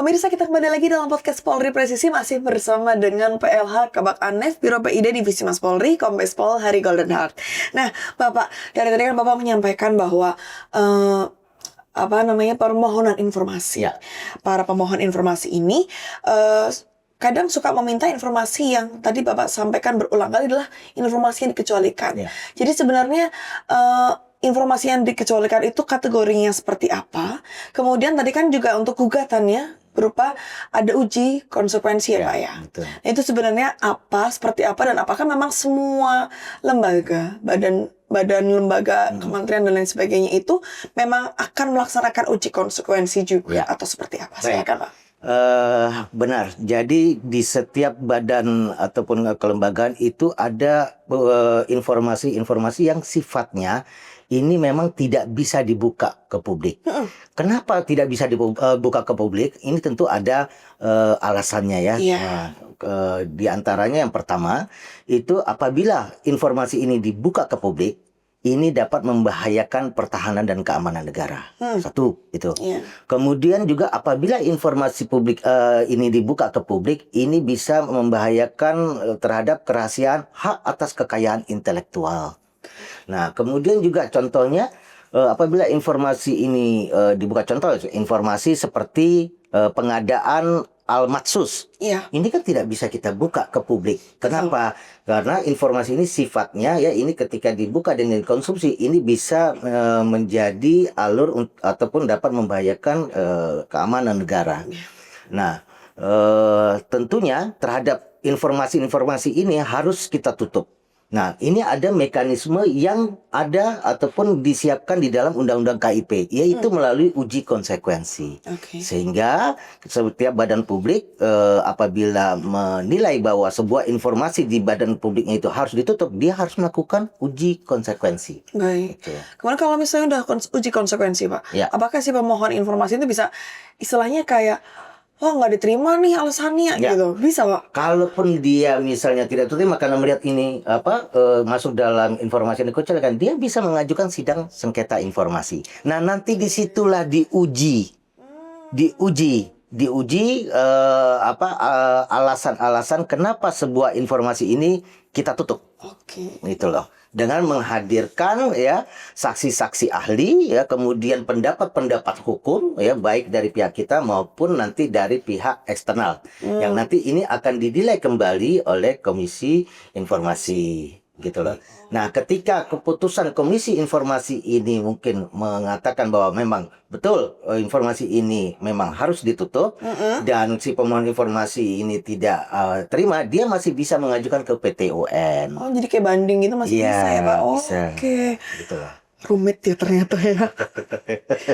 Pemirsa, kita kembali lagi dalam podcast Polri Presisi, masih bersama dengan PLH Kabak Anef Biro PID Divisi Mas Polri, Kombes Pol Hari Golden Heart. Nah, Bapak, dari tadi kan Bapak menyampaikan bahwa permohonan informasi. Ya. Para pemohon informasi ini kadang suka meminta informasi yang tadi Bapak sampaikan berulang kali adalah informasi yang dikecualikan. Ya. Jadi sebenarnya informasi yang dikecualikan itu kategorinya seperti apa? Kemudian tadi kan juga untuk gugatannya berupa ada uji konsekuensi ya Pak ya. Betul. Nah, itu sebenarnya apa, seperti apa, dan apakah memang semua lembaga, badan lembaga, kementerian dan lain sebagainya itu memang akan melaksanakan uji konsekuensi juga atau seperti apa? Silakan Pak. Benar. Jadi di setiap badan ataupun kelembagaan itu ada informasi-informasi yang sifatnya ini memang tidak bisa dibuka ke publik. Kenapa tidak bisa dibuka ke publik? Ini tentu ada alasannya ya. Nah, di antaranya yang pertama itu apabila informasi ini dibuka ke publik, ini dapat membahayakan pertahanan dan keamanan negara. Satu, itu. Kemudian juga apabila informasi publik ini dibuka ke publik, ini bisa membahayakan terhadap kerahasiaan hak atas kekayaan intelektual. Nah, kemudian juga contohnya apabila informasi ini dibuka, contoh informasi seperti pengadaan Al-Maksus. Ini kan tidak bisa kita buka ke publik. Kenapa? Karena informasi ini sifatnya ya ini ketika dibuka dan dikonsumsi ini bisa menjadi alur ataupun dapat membahayakan keamanan negara. Nah, tentunya terhadap informasi-informasi ini harus kita tutup. Nah, ini ada mekanisme yang ada ataupun disiapkan di dalam Undang-Undang KIP, yaitu melalui uji konsekuensi. Sehingga setiap badan publik apabila menilai bahwa sebuah informasi di badan publiknya itu harus ditutup, dia harus melakukan uji konsekuensi. Baik. Kemudian kalau misalnya udah uji konsekuensi, Pak, apakah si pemohon informasi itu bisa istilahnya kayak nggak diterima nih alasannya gitu, bisa Pak? Kalaupun dia misalnya tidak terima karena melihat ini masuk dalam informasi yang dikecualikan, dia bisa mengajukan sidang sengketa informasi. Nah, nanti disitulah diuji alasan-alasan kenapa sebuah informasi ini kita tutup. Gitu loh. Dengan menghadirkan ya saksi-saksi ahli ya, kemudian pendapat-pendapat hukum ya, baik dari pihak kita maupun nanti dari pihak eksternal yang nanti ini akan dinilai kembali oleh Komisi Informasi gitu loh. Nah, ketika keputusan Komisi Informasi ini mungkin mengatakan bahwa memang betul informasi ini memang harus ditutup dan si pemohon informasi ini tidak terima, dia masih bisa mengajukan ke PT UN. Oh, jadi kayak banding gitu masih bisa ya Pak? Oke. Gitu lah. Rumit ya ternyata ya.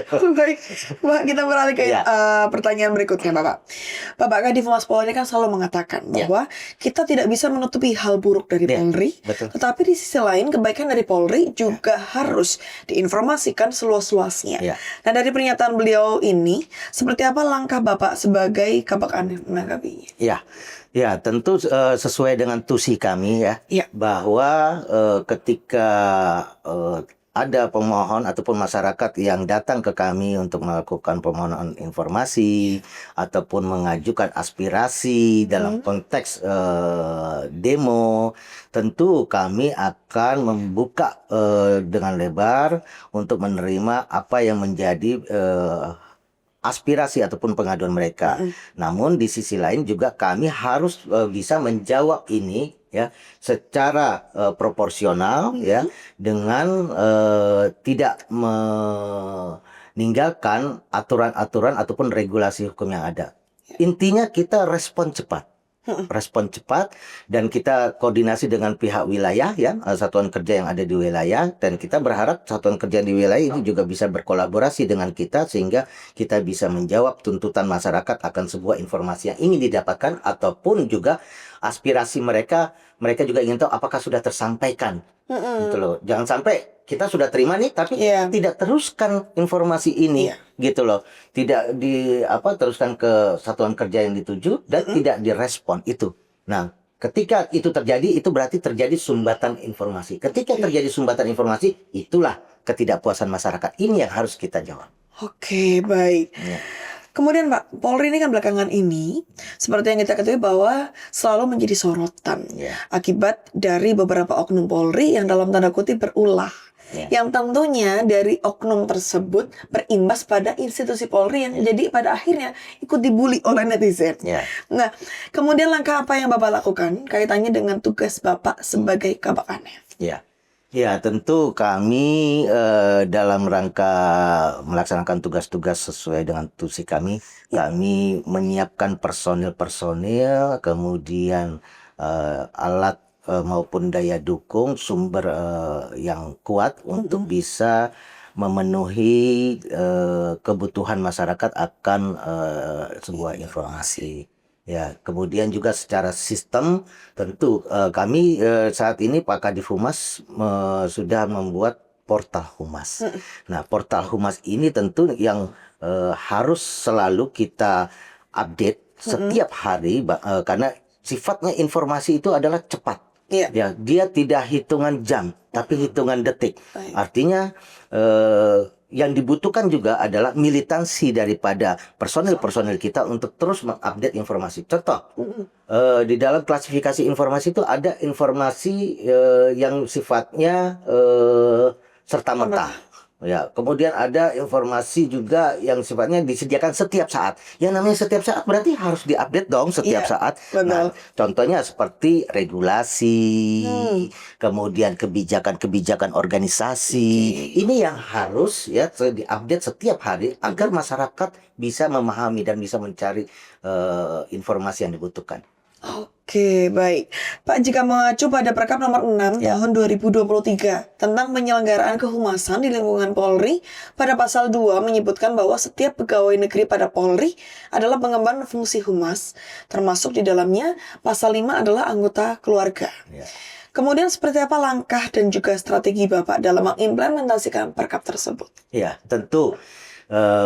Baik, Pak, kita beralih ke pertanyaan berikutnya, Bapak. Bapak Kadif Mas Polri kan selalu mengatakan bahwa kita tidak bisa menutupi hal buruk dari Polri, tetapi di sisi lain kebaikan dari Polri juga harus diinformasikan seluas-luasnya. Nah, dari pernyataan beliau ini, seperti apa langkah Bapak sebagai Kabak Anef menanggapinya? Ya, tentu sesuai dengan tusi kami bahwa ketika ada pemohon ataupun masyarakat yang datang ke kami untuk melakukan permohonan informasi ataupun mengajukan aspirasi dalam konteks demo, tentu kami akan membuka dengan lebar untuk menerima apa yang menjadi aspirasi ataupun pengaduan mereka. Namun di sisi lain juga kami harus bisa menjawab ini ya secara proporsional ya, dengan tidak meninggalkan aturan-aturan ataupun regulasi hukum yang ada. Intinya kita respon cepat. Dan kita koordinasi dengan pihak wilayah ya, satuan kerja yang ada di wilayah, dan kita berharap satuan kerja di wilayah ini juga bisa berkolaborasi dengan kita sehingga kita bisa menjawab tuntutan masyarakat akan sebuah informasi yang ingin didapatkan ataupun juga aspirasi mereka juga ingin tahu apakah sudah tersampaikan. Gitu loh. Jangan sampai kita sudah terima nih tapi tidak teruskan informasi ini gitu loh. Tidak teruskan ke satuan kerja yang dituju dan tidak direspon itu. Nah, ketika itu terjadi, itu berarti terjadi sumbatan informasi. Ketika terjadi sumbatan informasi, itulah ketidakpuasan masyarakat. Ini yang harus kita jawab. Oke, baik. Kemudian Pak, Polri ini kan belakangan ini, seperti yang kita ketahui bahwa selalu menjadi sorotan Ya. akibat dari beberapa oknum Polri yang dalam tanda kutip berulah. Ya. Yang tentunya dari oknum tersebut berimbas pada institusi Polri yang jadi pada akhirnya ikut dibully oleh netizen. Ya. Nah, kemudian langkah apa yang Bapak lakukan kaitannya dengan tugas Bapak sebagai Kabak Anef? Ya. Ya, tentu kami dalam rangka melaksanakan tugas-tugas sesuai dengan tusi kami, kami menyiapkan personil-personil, kemudian alat maupun daya dukung, sumber yang kuat untuk bisa memenuhi kebutuhan masyarakat akan sebuah informasi. Ya, kemudian juga secara sistem tentu kami saat ini Pak Kadif Humas sudah membuat portal Humas. Nah, portal Humas ini tentu yang harus selalu kita update setiap hari karena sifatnya informasi itu adalah cepat. Iya. Ya, dia tidak hitungan jam, tapi hitungan detik. Baik. Artinya yang dibutuhkan juga adalah militansi daripada personil-personil kita untuk terus mengupdate informasi. Contoh, di dalam klasifikasi informasi itu ada informasi yang sifatnya serta-merta. Ya, kemudian ada informasi juga yang sifatnya disediakan setiap saat. Yang namanya setiap saat berarti harus diupdate dong setiap Iya, saat. betul. Nah, contohnya seperti regulasi, kemudian kebijakan-kebijakan organisasi. Ini yang harus ya diupdate setiap hari agar masyarakat bisa memahami dan bisa mencari informasi yang dibutuhkan. Oke, baik. Pak, jika mengacu pada Perkap nomor 6 Ya. tahun 2023 tentang penyelenggaraan kehumasan di lingkungan Polri, pada pasal 2 menyebutkan bahwa setiap pegawai negeri pada Polri adalah pengemban fungsi humas, termasuk di dalamnya pasal 5 adalah anggota keluarga. Ya. Kemudian seperti apa langkah dan juga strategi Bapak dalam mengimplementasikan Perkap tersebut? Ya, tentu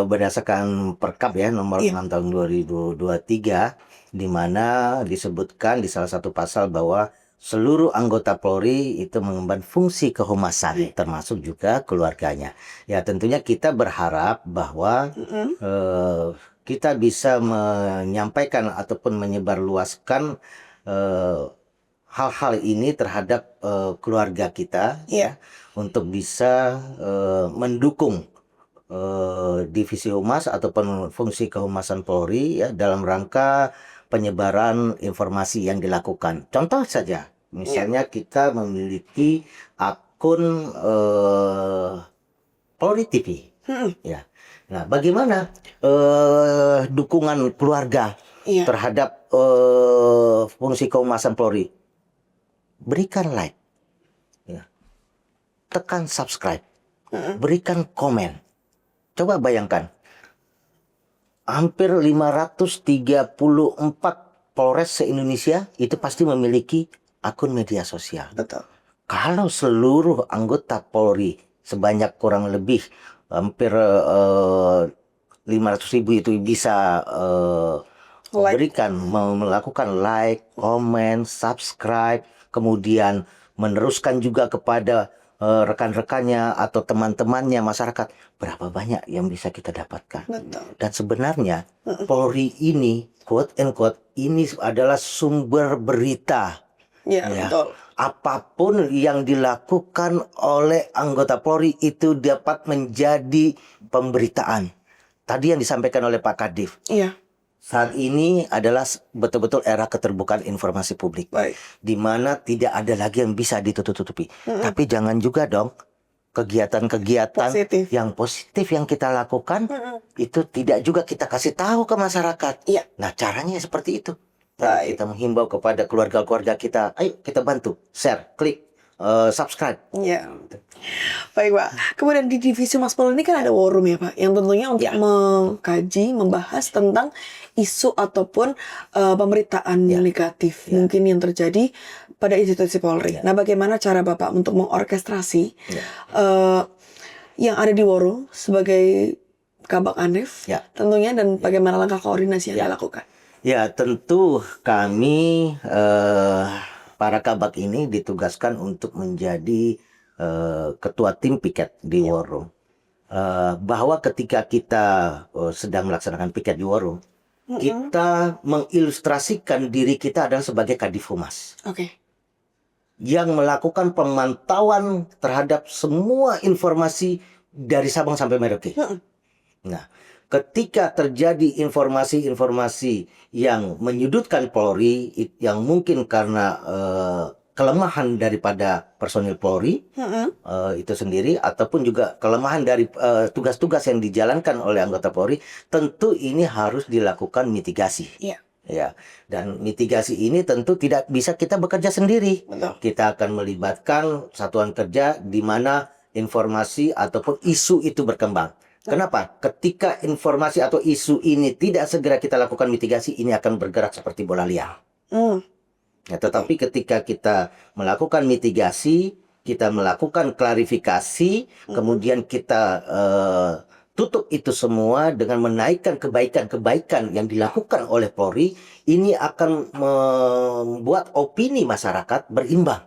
berdasarkan Perkap ya nomor Iya. 6 tahun 2023 di mana disebutkan di salah satu pasal bahwa seluruh anggota Polri itu mengemban fungsi kehumasan termasuk juga keluarganya. Ya, tentunya kita berharap bahwa kita bisa menyampaikan ataupun menyebarluaskan hal-hal ini terhadap keluarga kita Iya. untuk bisa mendukung divisi humas ataupun fungsi kehumasan Polri ya dalam rangka penyebaran informasi yang dilakukan. Contoh saja, misalnya kita memiliki akun Polri TV, ya. Nah, bagaimana dukungan keluarga Iya. terhadap fungsi kehumasan Polri? Berikan like, ya. Tekan subscribe, berikan komen. Coba bayangkan, hampir 534 Polres se-Indonesia itu pasti memiliki akun media sosial. Betul. Kalau seluruh anggota Polri sebanyak kurang lebih hampir 500.000 itu bisa memberikan, melakukan like, komen, subscribe, kemudian meneruskan juga kepada rekan-rekannya atau teman-temannya masyarakat, berapa banyak yang bisa kita dapatkan. Betul. Dan sebenarnya Polri ini quote and quote ini adalah sumber berita. Iya, Ya. betul. Apapun yang dilakukan oleh anggota Polri itu dapat menjadi pemberitaan. Tadi yang disampaikan oleh Pak Kadif. Iya. Saat ini adalah betul-betul era keterbukaan informasi publik. Baik. Di mana tidak ada lagi yang bisa ditutup-tutupi. Tapi jangan juga dong kegiatan-kegiatan Positif. yang positif yang kita lakukan itu tidak juga kita kasih tahu ke masyarakat. Iya. Nah, caranya seperti itu. Baik. Kita menghimbau kepada keluarga-keluarga kita, ayo kita bantu, share, klik, subscribe. Iya. Baik, Pak. Kemudian di divisi Mas Polri ini kan ada war room ya, Pak, yang tentunya untuk mengkaji, membahas tentang isu ataupun pemberitaan negatif mungkin yang terjadi pada institusi Polri. Nah, bagaimana cara Bapak untuk mengorkestrasi yang ada di war room sebagai Kabak Anef tentunya, dan bagaimana langkah koordinasi yang dilakukan? Ya, tentu kami para kabak ini ditugaskan untuk menjadi ketua tim piket di war room. bahwa ketika kita sedang melaksanakan piket di warung, kita mengilustrasikan diri kita adalah sebagai Kadif Humas Oke. yang melakukan pemantauan terhadap semua informasi dari Sabang sampai Merauke. Nah, ketika terjadi informasi-informasi yang menyudutkan Polri, yang mungkin karena kelemahan daripada personil Polri itu sendiri, ataupun juga kelemahan dari tugas-tugas yang dijalankan oleh anggota Polri, tentu ini harus dilakukan mitigasi. Iya. Ya, dan mitigasi ini tentu tidak bisa kita bekerja sendiri. Betul. Kita akan melibatkan satuan kerja di mana informasi ataupun isu itu berkembang. Kenapa? Ketika informasi atau isu ini tidak segera kita lakukan mitigasi, ini akan bergerak seperti bola liar. Ya, tetapi ketika kita melakukan mitigasi, kita melakukan klarifikasi, kemudian kita tutup itu semua dengan menaikkan kebaikan-kebaikan yang dilakukan oleh Polri, ini akan membuat opini masyarakat berimbang.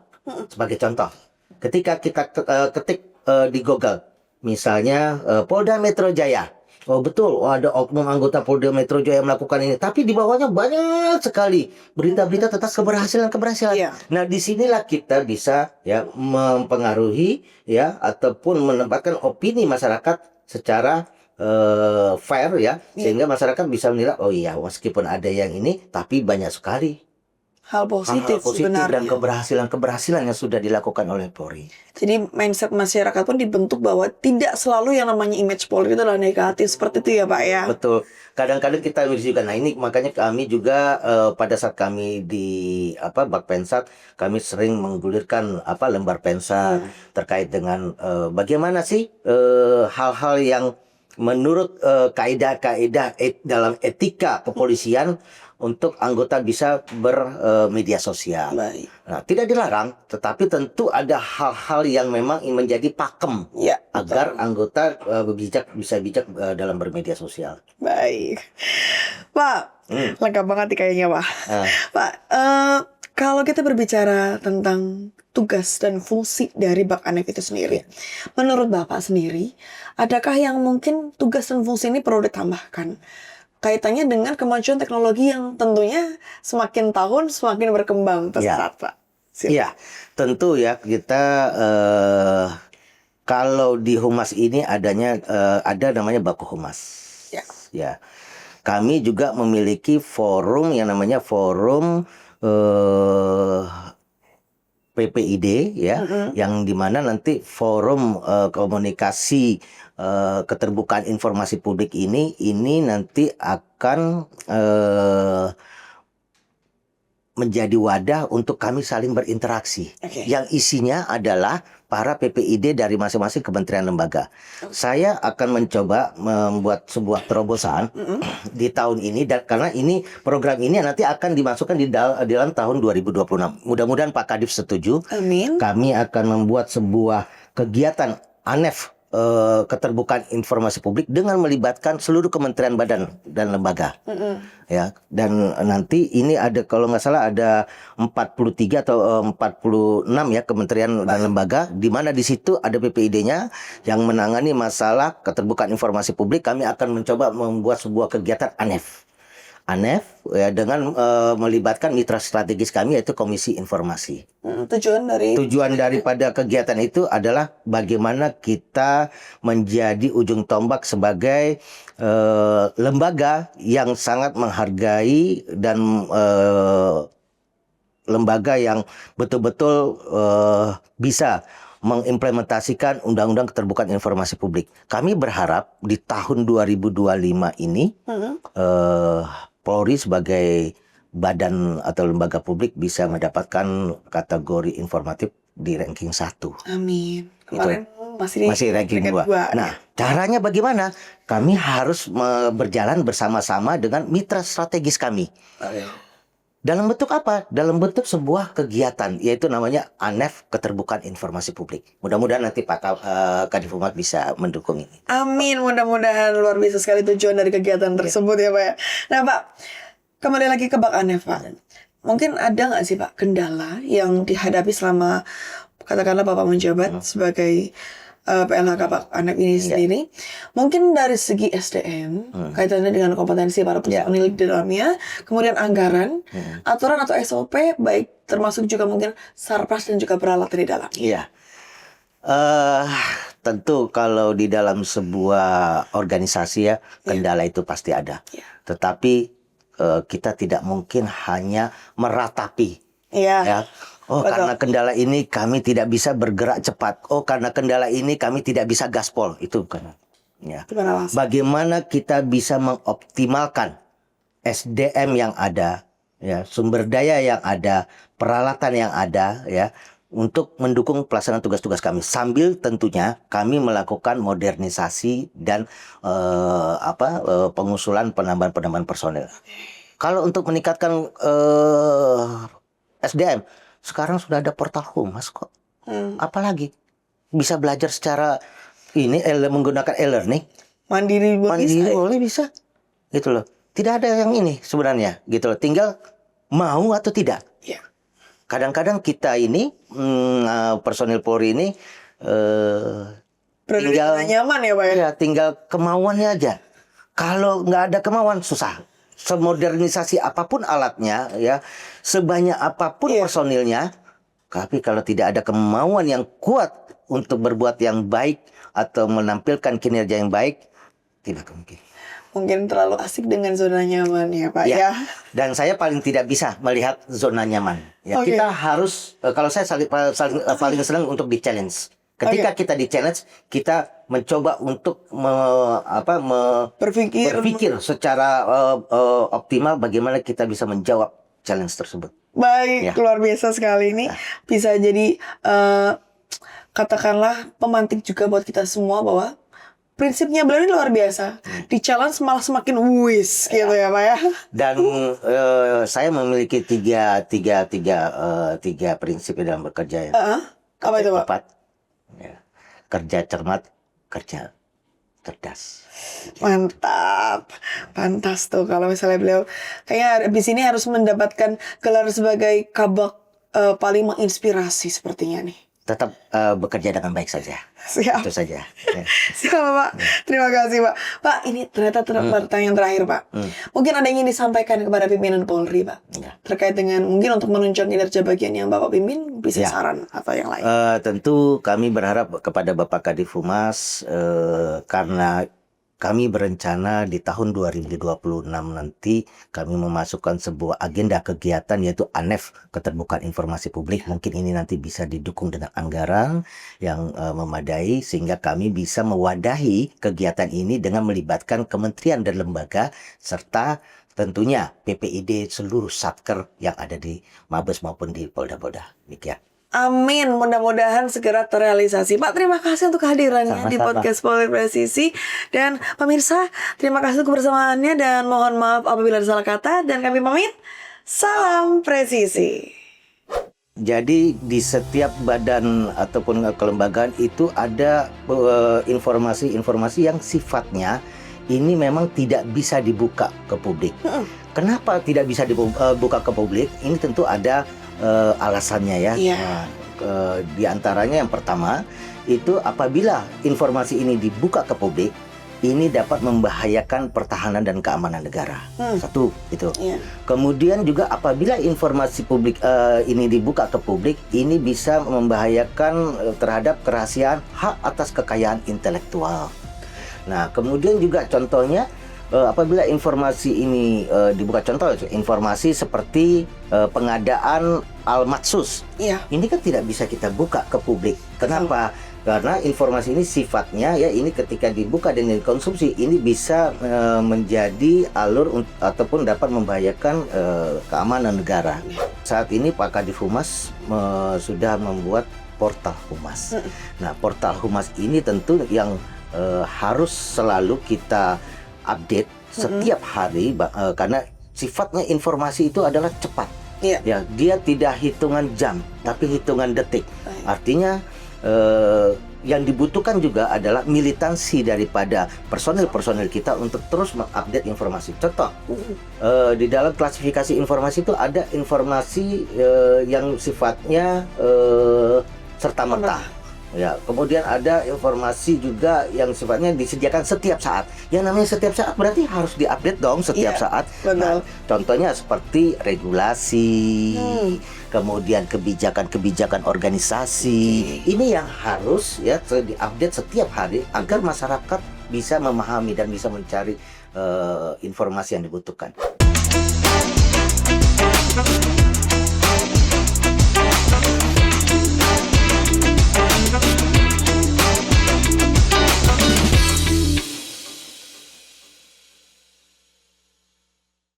Sebagai contoh, ketika kita ketik di Google, misalnya Polda Metro Jaya. Oh betul, ada oknum anggota Polda Metro Jaya melakukan ini, tapi di bawahnya banyak sekali berita-berita tentang keberhasilan. Iya. Nah, disinilah kita bisa ya mempengaruhi ya ataupun menempatkan opini masyarakat secara fair ya, sehingga masyarakat bisa menilai, oh iya, meskipun ada yang ini, tapi banyak sekali Hal hal-hal positif positif dan sebenarnya. keberhasilan yang sudah dilakukan oleh Polri. Jadi mindset masyarakat pun dibentuk bahwa tidak selalu yang namanya image Polri itu adalah negatif seperti itu ya Pak ya. Betul. Kadang-kadang kita juga, nah ini makanya kami juga pada saat kami di Bakpensat, kami sering menggulirkan lembar pensa terkait dengan bagaimana sih hal-hal yang menurut kaidah-kaidah dalam etika kepolisian untuk anggota bisa bermedia sosial. Baik. Nah, tidak dilarang, tetapi tentu ada hal-hal yang memang menjadi pakem Ya, agar anggota bisa bijak dalam bermedia sosial. baik. Pak, lengkap banget nih kayaknya Pak. Ah. Pak, kalau kita berbicara tentang tugas dan fungsi dari Bak Anef itu sendiri, menurut Bapak sendiri, adakah yang mungkin tugas dan fungsi ini perlu ditambahkan? Kaitannya dengan kemajuan teknologi yang tentunya semakin tahun semakin berkembang pesat, Pak. Iya, tentu ya kita kalau di Humas ini adanya ada namanya Baku Humas. Ya. Ya. Kami juga memiliki forum yang namanya forum PPID ya, yang dimana nanti forum komunikasi keterbukaan informasi publik ini nanti akan menjadi wadah untuk kami saling berinteraksi. Yang isinya adalah para PPID dari masing-masing kementerian lembaga. Saya akan mencoba membuat sebuah terobosan di tahun ini, dan karena ini program ini nanti akan dimasukkan di dalam tahun 2026. Mudah-mudahan Pak Kadif setuju. Amin. Kami akan membuat sebuah kegiatan ANEF, keterbukaan informasi publik, dengan melibatkan seluruh kementerian, badan dan lembaga. Ya, dan nanti ini ada, kalau nggak salah ada 43 atau 46 ya kementerian dan lembaga, di mana di situ ada PPID-nya yang menangani masalah keterbukaan informasi publik. Kami akan mencoba membuat sebuah kegiatan ANEF ya, dengan melibatkan mitra strategis kami, yaitu Komisi Informasi. Tujuan daripada kegiatan itu adalah bagaimana kita menjadi ujung tombak sebagai lembaga yang sangat menghargai dan lembaga yang betul-betul bisa mengimplementasikan Undang-Undang Keterbukaan Informasi Publik. Kami berharap di tahun 2025 ini Polri sebagai badan atau lembaga publik bisa mendapatkan kategori informatif di ranking 1. Amin. Kemarin masih ranking 2. Nah, caranya bagaimana? Kami harus berjalan bersama-sama dengan mitra strategis kami. Dalam bentuk apa? Dalam bentuk sebuah kegiatan, yaitu namanya ANEF, Keterbukaan Informasi Publik. Mudah-mudahan nanti Pak Kadif Humas bisa mendukung ini. Amin, mudah-mudahan luar biasa sekali tujuan dari kegiatan tersebut ya Pak ya. Nah Pak, kembali lagi ke Bak Anef Pak. Mungkin ada nggak sih Pak kendala yang dihadapi selama katakanlah Bapak menjabat sebagai PLHK Pak Anep ini sendiri, mungkin dari segi SDM kaitannya dengan kompetensi para personil di dalamnya, kemudian anggaran, aturan atau SOP, baik termasuk juga mungkin sarpras dan juga peralatan di dalam. Iya. Tentu kalau di dalam sebuah organisasi ya, kendala itu pasti ada. Tetapi kita tidak mungkin hanya meratapi. Ya. Oh, Betul. karena kendala ini kami tidak bisa bergerak cepat. Oh, karena kendala ini kami tidak bisa gaspol. Itu bukan. Ya. Bagaimana kita bisa mengoptimalkan SDM yang ada, ya, sumber daya yang ada, peralatan yang ada, ya, untuk mendukung pelaksanaan tugas-tugas kami, sambil tentunya kami melakukan modernisasi dan pengusulan penambahan personel. Kalau untuk meningkatkan SDM, sekarang sudah ada portal Humas kok. Apalagi bisa belajar secara ini menggunakan e-learning. Mandiri boleh bisa. Gitu loh. Tidak ada yang ini sebenarnya, gitu loh. Tinggal mau atau tidak. Kadang-kadang kita ini personil Polri ini tinggal nyaman ya Pak ya. Tinggal kemauannya aja. Kalau nggak ada kemauan susah. Semodernisasi apapun alatnya, ya, sebanyak apapun personilnya, tapi kalau tidak ada kemauan yang kuat untuk berbuat yang baik atau menampilkan kinerja yang baik, tidak mungkin. Mungkin terlalu asik dengan zona nyaman ya Pak ya. Dan saya paling tidak bisa melihat zona nyaman. Ya, kita harus, kalau saya paling senang untuk di challenge. Ketika kita di challenge, kita mencoba untuk berpikir secara optimal bagaimana kita bisa menjawab challenge tersebut. Baik, luar biasa sekali ini. Bisa jadi katakanlah pemantik juga buat kita semua bahwa prinsipnya beliau ini luar biasa. Di challenge malah semakin wis gitu ya Pak ya. Dan saya memiliki tiga prinsip dalam bekerja ya. Apa itu Pak? Kerja cermat, kerja cerdas. Mantap, pantas tuh kalau misalnya beliau kayaknya habis ini harus mendapatkan gelar sebagai kabak paling menginspirasi sepertinya nih. Tetap bekerja dengan baik saja. Siap. Itu saja. Siap Pak. Terima kasih Pak. Pak, ini ternyata pertanyaan terakhir Pak. Mungkin ada yang ingin disampaikan kepada pimpinan Polri Pak. Terkait dengan mungkin untuk menunjang kinerja bagian yang Bapak pimpin, bisa saran atau yang lain. Tentu kami berharap kepada Bapak Kadif Humas, karena kami berencana di tahun 2026 nanti kami memasukkan sebuah agenda kegiatan yaitu ANEF, Keterbukaan Informasi Publik. Mungkin ini nanti bisa didukung dengan anggaran yang memadai sehingga kami bisa mewadahi kegiatan ini dengan melibatkan kementerian dan lembaga serta tentunya PPID seluruh satker yang ada di Mabes maupun di Polda-Polda. Demikian. Amin, mudah-mudahan segera terrealisasi. Pak, terima kasih untuk kehadirannya di podcast Polri Presisi. Dan pemirsa, terima kasih untuk kebersamaannya dan mohon maaf apabila ada salah kata. Dan kami pamit, salam presisi. Jadi di setiap badan ataupun kelembagaan itu ada informasi-informasi yang sifatnya ini memang tidak bisa dibuka ke publik. Kenapa tidak bisa dibuka ke publik? Ini tentu ada alasannya ya. Di antaranya yang pertama itu apabila informasi ini dibuka ke publik, ini dapat membahayakan pertahanan dan keamanan negara. Satu itu. Kemudian juga apabila informasi publik ini dibuka ke publik, ini bisa membahayakan terhadap kerahasiaan hak atas kekayaan intelektual. Nah, kemudian juga contohnya apabila informasi ini dibuka, contoh informasi seperti pengadaan Al-Matsus, ini kan tidak bisa kita buka ke publik. Kenapa? Karena informasi ini sifatnya ya ini ketika dibuka dan dikonsumsi ini bisa menjadi alur ataupun dapat membahayakan keamanan negara. Saat ini Pak Kadif Humas sudah membuat portal Humas. Nah, portal Humas ini tentu yang harus selalu kita update setiap hari karena sifatnya informasi itu adalah cepat. Ya, dia tidak hitungan jam tapi hitungan detik. Artinya yang dibutuhkan juga adalah militansi daripada personil-personil kita untuk terus mengupdate informasi. Contoh, di dalam klasifikasi informasi itu ada informasi yang sifatnya serta-merta. Ya, kemudian ada informasi juga yang sifatnya disediakan setiap saat. Yang namanya setiap saat berarti harus diupdate dong setiap Iya, saat. betul. Nah, contohnya seperti regulasi, kemudian kebijakan-kebijakan organisasi. Ini yang harus ya diupdate setiap hari agar masyarakat bisa memahami dan bisa mencari informasi yang dibutuhkan.